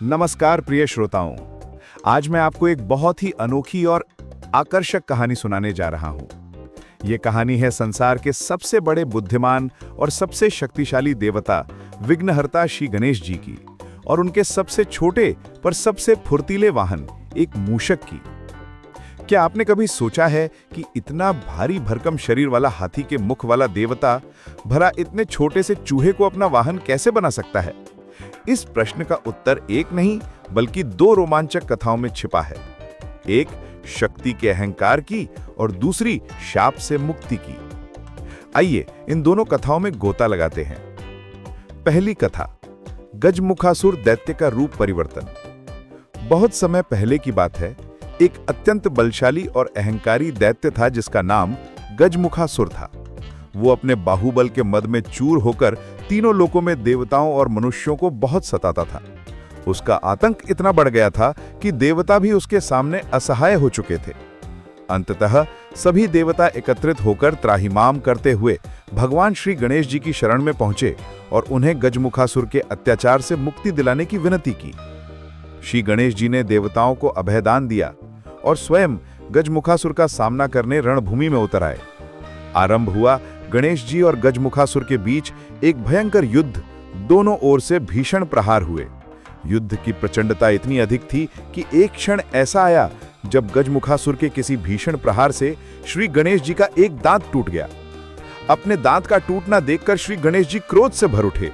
नमस्कार प्रिय श्रोताओं। आज मैं आपको एक बहुत ही अनोखी और आकर्षक कहानी सुनाने जा रहा हूं। ये कहानी है संसार के सबसे बड़े बुद्धिमान और सबसे शक्तिशाली देवता विघ्नहर्ता श्री गणेश जी की और उनके सबसे छोटे पर सबसे फुर्तीले वाहन एक मूषक की। क्या आपने कभी सोचा है कि इतना भारी भरकम शरीर वाला हाथी के मुख वाला देवता भला इतने छोटे से चूहे को अपना वाहन कैसे बना सकता है? इस प्रश्न का उत्तर एक नहीं बल्कि दो रोमांचक कथाओं में छिपा है। एक शक्ति के अहंकार की और दूसरी शाप से मुक्ति की। आइए इन दोनों कथाओं में गोता लगाते हैं। पहली कथा, गजमुखासुर दैत्य का रूप परिवर्तन। बहुत समय पहले की बात है। एक अत्यंत बलशाली और अहंकारी दैत्य था जिसका नाम गजमुखासुर था। वो अपने बाहुबल के मद में चूर होकर तीनों लोकों में देवताओं और मनुष्यों को बहुत सताता था। उसका आतंक इतना बढ़ गया था कि देवता भी उसके सामने असहाय हो चुके थे। अंततः सभी देवता एकत्रित होकर त्राहिमाम करते हुए भगवान श्री गणेश जी की शरण में पहुंचे और उन्हें गजमुखासुर के अत्याचार से मुक्ति दिलाने की विनती की। श्री गणेश जी ने देवताओं को अभयदान दिया और स्वयं गजमुखासुर का सामना करने रणभूमि में उतर आए। आरंभ हुआ गणेश जी और गजमुखासुर के बीच एक भयंकर युद्ध। दोनों ओर से भीषण प्रहार हुए। युद्ध की प्रचंडता इतनी अधिक थी कि एक क्षण ऐसा आया जब गजमुखासुर के किसी भीषण प्रहार से श्री गणेश जी का एक दांत टूट गया। अपने दांत का टूटना देखकर श्री गणेश जी क्रोध से भर उठे।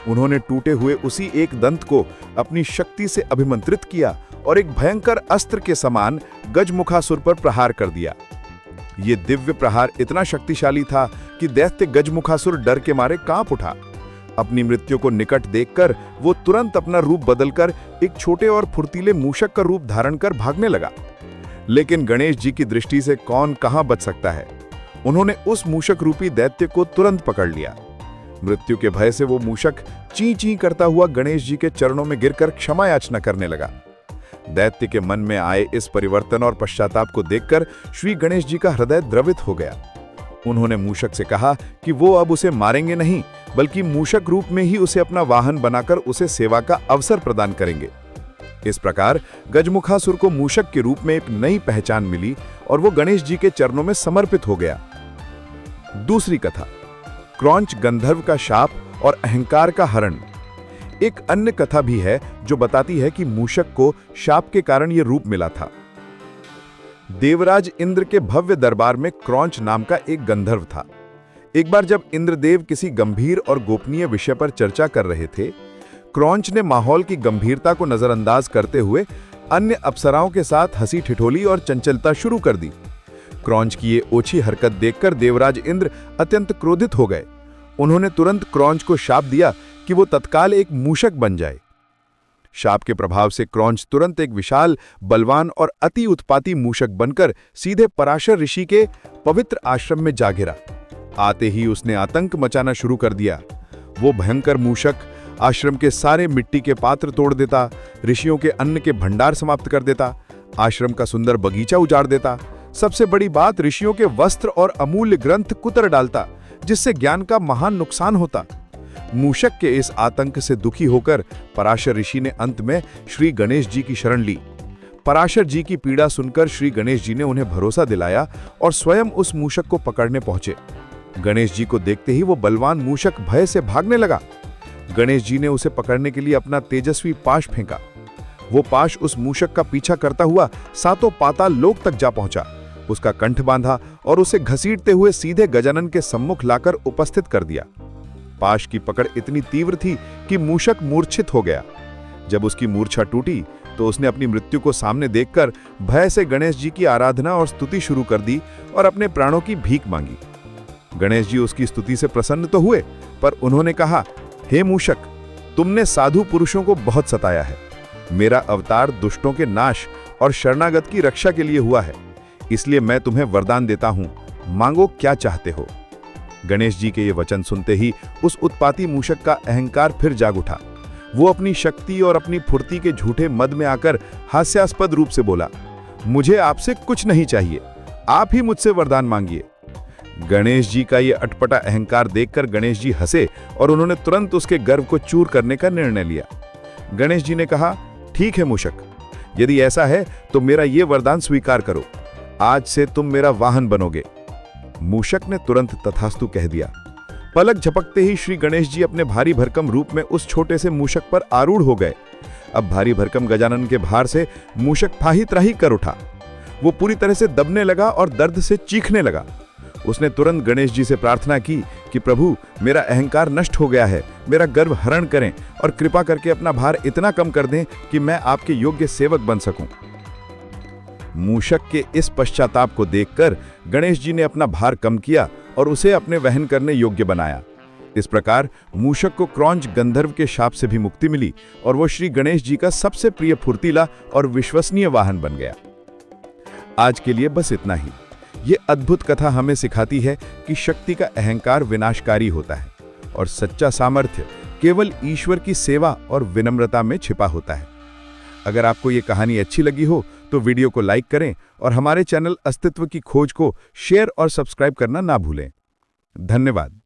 उन्होंने टूटे हुए उसी एक दंत को अपनी शक्ति से अभिमंत्रित किया और एक भयंकर अस्त्र के समान गजमुखासुर पर प्रहार कर दिया। ये दिव्य प्रहार इतना शक्तिशाली था कि दैत्य गजमुखासुर डर के मारे कांप उठा। अपनी मृत्यु को निकट देखकर वो तुरंत अपना रूप बदलकर एक छोटे और फुर्तीले मूषक का रूप धारण कर भागने लगा। लेकिन गणेश जी की दृष्टि से कौन कहां बच सकता है। उन्होंने उस मूषक रूपी दैत्य को तुरंत पकड़ लिया। मृत्यु के भय से वो मूषक ची ची करता हुआ गणेश जी के चरणों में गिरकर क्षमा याचना करने लगा। दैत्य के मन में आए इस परिवर्तन और पश्चाताप को देखकर श्री गणेश जी का हृदय द्रवित हो गया। उन्होंने मूषक से कहा कि वो अब उसे मारेंगे नहीं बल्कि मूषक रूप में ही उसे अपना वाहन बनाकर उसे सेवा का अवसर प्रदान करेंगे। इस प्रकार गजमुखासुर को मूषक के रूप में एक नई पहचान मिली और वो गणेश जी के चरणों में समर्पित हो गया। दूसरी कथा, क्रौंच गंधर्व का शाप और अहंकार का हरण। एक अन्य कथा भी है जो बताती है कि मूषक को शाप के कारण यह रूप मिला था। देवराज इंद्र के भव्य दरबार में क्रौंच नाम का एक गंधर्व था। एक बार जब इंद्रदेव किसी गंभीर और गोपनीय विषय पर चर्चा कर रहे थे, क्रौंच ने माहौल की गंभीरता को नजरअंदाज करते हुए अन्य अप्सराओं के साथ हंसी ठिठोली और चंचलता शुरू कर दी। क्रौंच की ये ओछी हरकत देखकर देवराज इंद्र अत्यंत क्रोधित हो गए। उन्होंने तुरंत क्रौंच को शाप दिया कि वो तत्काल एक मूषक बन जाए। शाप के प्रभाव से क्रौंच तुरंत एक विशाल, बलवान और अति उत्पाती मूषक बनकर सीधे पराशर ऋषि के पवित्र आश्रम में जा गिरा। आते ही उसने आतंक मचाना शुरू कर दिया। वो भयंकर मूषक आश्रम के सारे मिट्टी के पात्र तोड़ देता, ऋषियों के अन्न के भंडार समाप्त कर देता, आश्रम का सुंदर बगीचा उजाड़ देता। सबसे बड़ी बात, ऋषियों के वस्त्र और अमूल्य ग्रंथ कुतर डालता, जिससे ज्ञान का महान नुकसान होता। मूषक के इस आतंक से दुखी होकर पराशर ऋषि ने अंत में श्री गणेश जी की शरण ली। पराशर जी की पीड़ा सुनकर श्री गणेश जी ने उन्हें भरोसा दिलाया और स्वयं उस मूषक को पकड़ने पहुंचे। गणेश जी को देखते ही वो बलवान मूषक भय से भागने लगा। गणेश जी ने उसे पकड़ने के लिए अपना तेजस्वी पाश फेंका। वो पाश उस मूषक का पीछा करता हुआ सातों पाताल लोक तक जा पहुंचा। उसका कंठ बांधा और उसे घसीटते हुए सीधे गजानन के सम्मुख लाकर उपस्थित कर दिया। पाश की पकड़ इतनी तीव्र थी कि मूषक मूर्छित हो गया। जब उसकी मूर्छा टूटी तो उसने अपनी मृत्यु को सामने देखकर भय से गणेश जी की आराधना और स्तुति शुरू कर दी और अपने प्राणों की भीख मांगी। गणेश जी उसकी स्तुति से प्रसन्न तो हुए, पर उन्होंने कहा, हे मूषक, तुमने साधु पुरुषों को बहुत सताया है। मेरा अवतार दुष्टों के नाश और शरणागत की रक्षा के लिए हुआ है, इसलिए मैं तुम्हें वरदान देता हूं, मांगो क्या चाहते हो। गणेश जी के ये वचन सुनते ही उस उत्पाती मूषक का अहंकार फिर जाग उठा। वो अपनी शक्ति और अपनी फुर्ती के झूठे मद में आकर हास्यास्पद रूप से बोला, मुझे आपसे कुछ नहीं चाहिए, आप ही मुझसे वरदान मांगिए। गणेश जी का ये अटपटा अहंकार देखकर गणेश जी हंसे और उन्होंने तुरंत उसके गर्व को चूर करने का निर्णय लिया। गणेश जी ने कहा, ठीक है मूषक, यदि ऐसा है तो मेरा ये वरदान स्वीकार करो, आज से तुम मेरा वाहन बनोगे। मूषक ने तुरंत तथास्तु कह दिया। पलक झपकते ही श्री गणेश जी अपने भारी भरकम रूप में उस छोटे से मूषक पर आरूढ़ हो गए। अब भारी भरकम गजानन के भार से मूषक फाही त्राही कर उठा। वो पूरी तरह से दबने लगा और दर्द से चीखने लगा। उसने तुरंत गणेश जी से प्रार्थना की कि प्रभु, मेरा अहंकार नष्ट हो गया है, मेरा गर्व हरण करें और कृपा करके अपना भार इतना कम कर दें कि मैं आपके योग्य सेवक बन सकूं। मूषक के इस पश्चाताप को देखकर गणेश जी ने अपना भार कम किया और उसे अपने वहन करने योग्य बनाया। इस प्रकार मूषक को क्रौंच गंधर्व के शाप से भी मुक्ति मिली और वो श्री गणेश जी का सबसे प्रिय फुर्तीला और विश्वसनीय वाहन बन गया। आज के लिए बस इतना ही। ये अद्भुत कथा हमें सिखाती है कि शक्ति का अहंकार विनाशकारी होता है और सच्चा सामर्थ्य केवल ईश्वर की सेवा और विनम्रता में छिपा होता है। अगर आपको ये कहानी अच्छी लगी हो तो वीडियो को लाइक करें और हमारे चैनल अस्तित्व की खोज को शेयर और सब्सक्राइब करना ना भूलें। धन्यवाद।